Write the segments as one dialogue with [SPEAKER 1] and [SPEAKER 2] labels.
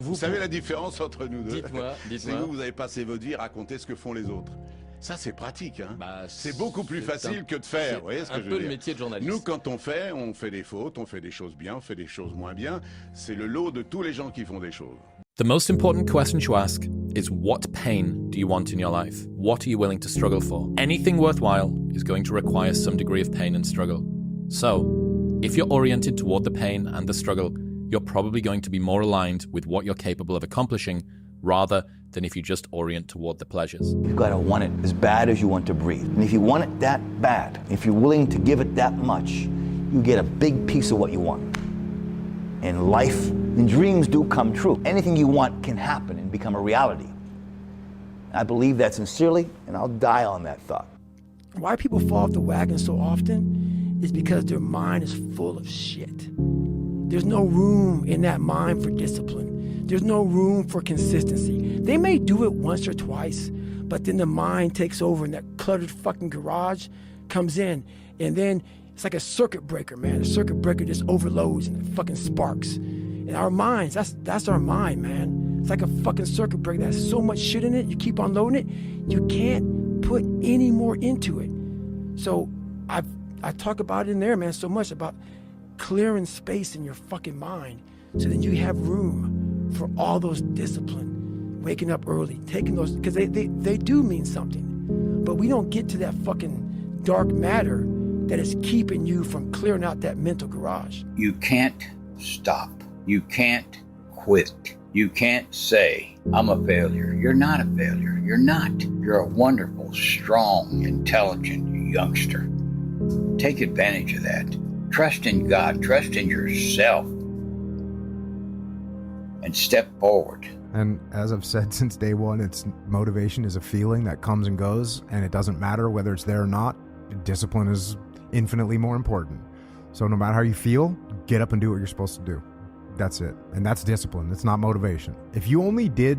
[SPEAKER 1] Vous savez la différence entre nous deux?
[SPEAKER 2] Dites-moi,
[SPEAKER 1] C'est
[SPEAKER 2] dites-moi.
[SPEAKER 1] que vous avez passé votre vie à raconter ce que font les autres. Ça, c'est pratique, hein.
[SPEAKER 2] Bah,
[SPEAKER 1] c'est beaucoup plus
[SPEAKER 2] c'est
[SPEAKER 1] facile que de faire, vous voyez ce que
[SPEAKER 2] un
[SPEAKER 1] je
[SPEAKER 2] peu
[SPEAKER 1] veux
[SPEAKER 2] le
[SPEAKER 1] dire.
[SPEAKER 2] métier de journaliste.
[SPEAKER 1] Nous, quand on fait des fautes, on fait des choses bien, on fait des choses moins bien. C'est le lot de tous les gens qui font des choses.
[SPEAKER 3] The most important question to ask is, what pain do you want in your life? What are you willing to struggle for? Anything worthwhile is going to require some degree of pain and struggle. So, if you're oriented toward the pain and the struggle, you're probably going to be more aligned with what you're capable of accomplishing rather than if you just orient toward the pleasures.
[SPEAKER 4] You've got to want it as bad as you want to breathe. And if you want it that bad, if you're willing to give it that much, you get a big piece of what you want. In life, and dreams do come true. Anything you want can happen and become a reality. I believe that sincerely, and I'll die on that thought.
[SPEAKER 5] Why people fall off the wagon so often is because their mind is full of shit. There's no room in that mind for discipline. There's no room for consistency. They may do it once or twice, but then the mind takes over and that cluttered fucking garage comes in, and then it's like a circuit breaker, man. A circuit breaker just overloads and it fucking sparks. And our minds, that's our mind, man. It's like a fucking circuit breaker that has so much shit in it, you keep on loading it, you can't put any more into it. So I talk about it in there, man, so much about clearing space in your fucking mind so that you have room for all those discipline, waking up early, taking those, because they do mean something. But we don't get to that fucking dark matter that is keeping you from clearing out that mental garage.
[SPEAKER 6] You can't stop. You can't quit. You can't say, I'm a failure. You're not a failure. You're not. You're a wonderful, strong, intelligent youngster. Take advantage of that. Trust in God. Trust in yourself. And step forward.
[SPEAKER 7] And as I've said since day one, it's motivation is a feeling that comes and goes, and it doesn't matter whether it's there or not. Discipline is infinitely more important. So no matter how you feel, get up and do what you're supposed to do. That's it. And that's discipline. It's not motivation. If you only did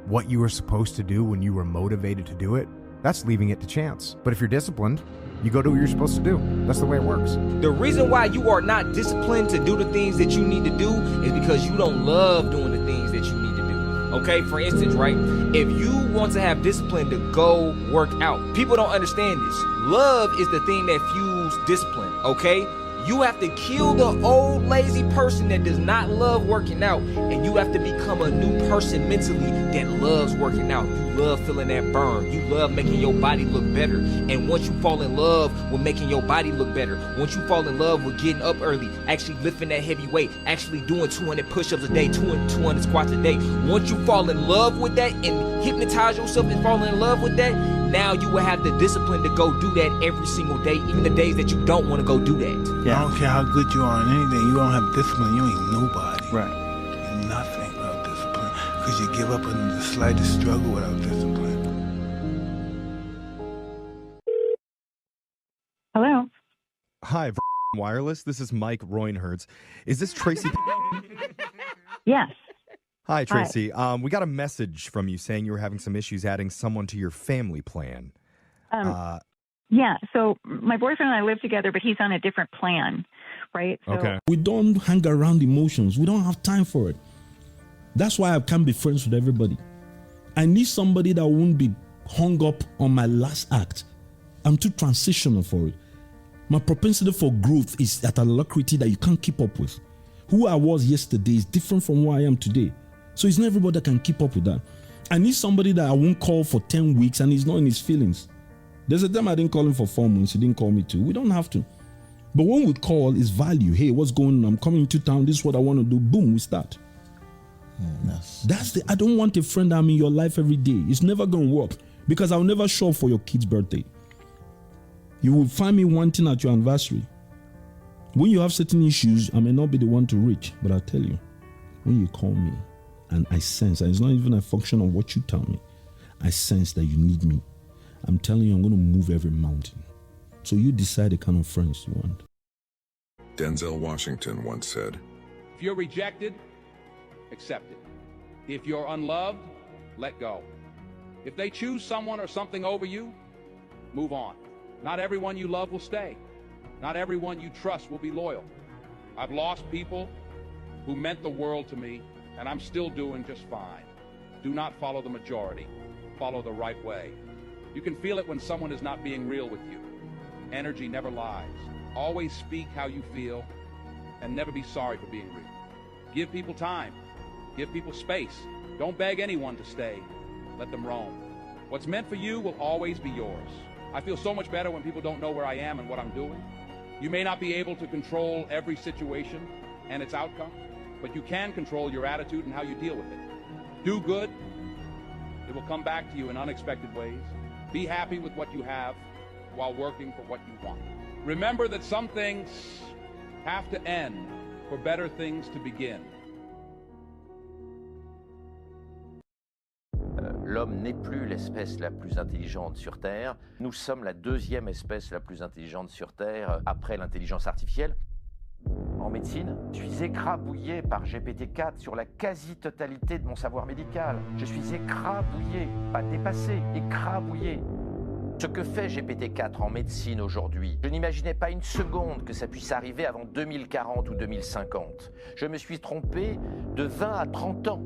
[SPEAKER 7] what you were supposed to do when you were motivated to do it, that's leaving it to chance. But if you're disciplined, you go do what you're supposed to do. That's the way it works.
[SPEAKER 8] The reason why you are not disciplined to do the things that you need to do is because you don't love doing the things that you need to do. Okay, for instance, right? If you want to have discipline to go work out, people don't understand this. Love is the thing that fuels discipline, okay? You have to kill the old lazy person that does not love working out, and you have to become a new person mentally that loves working out. You love feeling that burn. You love making your body look better. And once you fall in love with making your body look better, once you fall in love with getting up early, actually lifting that heavy weight, actually doing 200 push-ups a day, 200 squats a day, once you fall in love with that and hypnotize yourself and fall in love with that, now you will have the discipline to go do that every single day, even the days that you don't want to go do that.
[SPEAKER 9] Yeah. I don't care how good you are in anything, you don't have discipline, you ain't nobody.
[SPEAKER 4] Right.
[SPEAKER 9] You're nothing without discipline, because you give up in the slightest struggle without discipline.
[SPEAKER 10] Hello.
[SPEAKER 11] Hi, Wireless. This is Mike Roinhertz. Is this Tracy?
[SPEAKER 10] Yes.
[SPEAKER 11] Hi, Tracy. We got a message from you saying you were having some issues adding someone to your family plan.
[SPEAKER 10] Yeah, so my boyfriend and I live together, but he's on a different plan, right? So,
[SPEAKER 11] Okay.
[SPEAKER 12] We don't hang around emotions. We don't have time for it. That's why I can't be friends with everybody. I need somebody that won't be hung up on my last act. I'm too transitional for it. My propensity for growth is at a alacrity that you can't keep up with. Who I was yesterday is different from who I am today. So it's not everybody that can keep up with that. I need somebody that I won't call for 10 weeks and he's not in his feelings. There's a time I didn't call him for 4 months. He didn't call me too. We don't have to. But when we call, is value. Hey, what's going on? I'm coming to town. This is what I want to do. Boom, we start. I don't want a friend I'm in your life every day. It's never going to work because I'll never show up for your kid's birthday. You will find me wanting at your anniversary. When you have certain issues, I may not be the one to reach, but I'll tell you, when you call me and I sense, and it's not even a function of what you tell me, I sense that you need me. I'm telling you, I'm going to move every mountain. So you decide the kind of friends you want.
[SPEAKER 13] Denzel Washington once said,
[SPEAKER 14] If you're rejected, accept it. If you're unloved, let go. If they choose someone or something over you, move on. Not everyone you love will stay. Not everyone you trust will be loyal. I've lost people who meant the world to me, and I'm still doing just fine. Do not follow the majority. Follow the right way. You can feel it when someone is not being real with you. Energy never lies. Always speak how you feel, and never be sorry for being real. Give people time. Give people space. Don't beg anyone to stay. Let them roam. What's meant for you will always be yours. I feel so much better when people don't know where I am and what I'm doing. You may not be able to control every situation and its outcome, but you can control your attitude and how you deal with it. Do good. It will come back to you in unexpected ways. Be happy with what you have while working for what you want. Remember that some things have to end for better things to begin.
[SPEAKER 2] L'homme n'est plus l'espèce la plus intelligente sur Terre. Nous sommes la deuxième espèce la plus intelligente sur Terre après l'intelligence artificielle. En médecine, je suis écrabouillé par GPT-4 sur la quasi-totalité de mon savoir médical. Je suis écrabouillé, pas dépassé, écrabouillé. Ce que fait GPT-4 en médecine aujourd'hui, je n'imaginais pas une seconde que ça puisse arriver avant 2040 ou 2050. Je me suis trompé de 20 à 30 ans.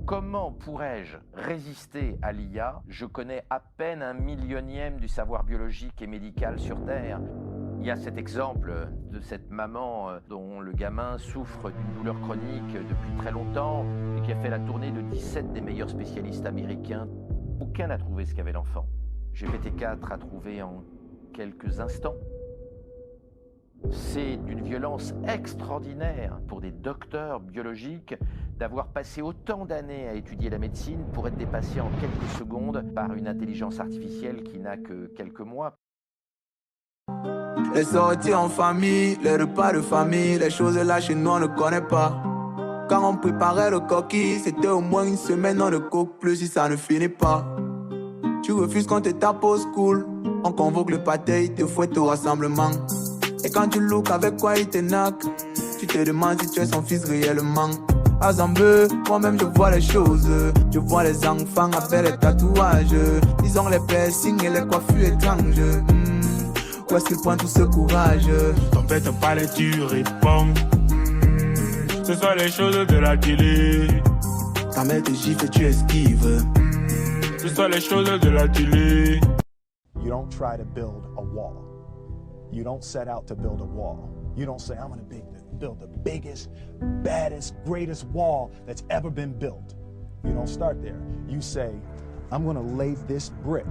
[SPEAKER 2] Comment pourrais-je résister à l'IA? Je connais à peine 1/1000e du savoir biologique et médical sur Terre. Il y a cet exemple de cette maman dont le gamin souffre d'une douleur chronique depuis très longtemps et qui a fait la tournée de 17 des meilleurs spécialistes américains. Aucun n'a trouvé ce qu'avait l'enfant. GPT-4 a trouvé en quelques instants. C'est d'une violence extraordinaire pour des docteurs biologiques d'avoir passé autant d'années à étudier la médecine pour être dépassés en quelques secondes par une intelligence artificielle qui n'a que quelques mois.
[SPEAKER 15] Les sorties en famille, les repas de famille, les choses là chez nous on ne connaît pas. Quand on préparait le coquille, c'était au moins une semaine, on ne coque plus si ça ne finit pas. Tu refuses qu'on te tape au school, on convoque le pâté, il te fouette au rassemblement. Et quand tu look avec quoi il te knock, tu te demandes si tu es son fils réellement. À Zambé, moi-même je vois les choses. Je vois les enfants avec les tatouages. Ils ont les piercings et les coiffures étranges. Où est-ce qu'ils prennent tout ce courage?
[SPEAKER 16] T'embête pas les tu réponds. Ce sont les choses de la télé.
[SPEAKER 15] Ta mère te gifle et tu esquives.
[SPEAKER 16] Ce sont les choses de la télé.
[SPEAKER 17] You don't try to build a wall. You don't set out to build a wall. You don't say, I'm going to build the biggest, baddest, greatest wall that's ever been built. You don't start there. You say, I'm going to lay this brick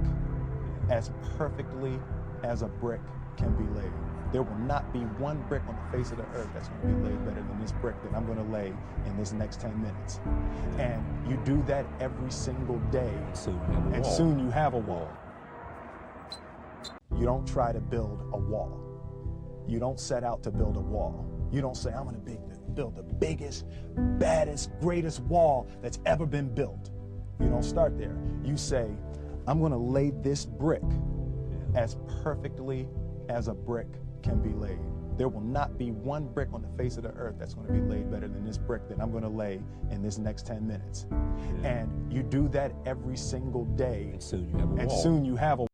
[SPEAKER 17] as perfectly as a brick can be laid. There will not be one brick on the face of the earth that's going to be laid better than this brick that I'm going to lay in this next 10 minutes. And you do that every single day, and soon you have a wall. You don't try to build a wall. You don't set out to build a wall. You don't say, I'm going to build the biggest, baddest, greatest wall that's ever been built. You don't start there. You say, I'm going to lay this brick as perfectly as a brick can be laid. There will not be one brick on the face of the earth that's going to be laid better than this brick that I'm going to lay in this next 10 minutes. And you do that every single day, and soon you have a wall.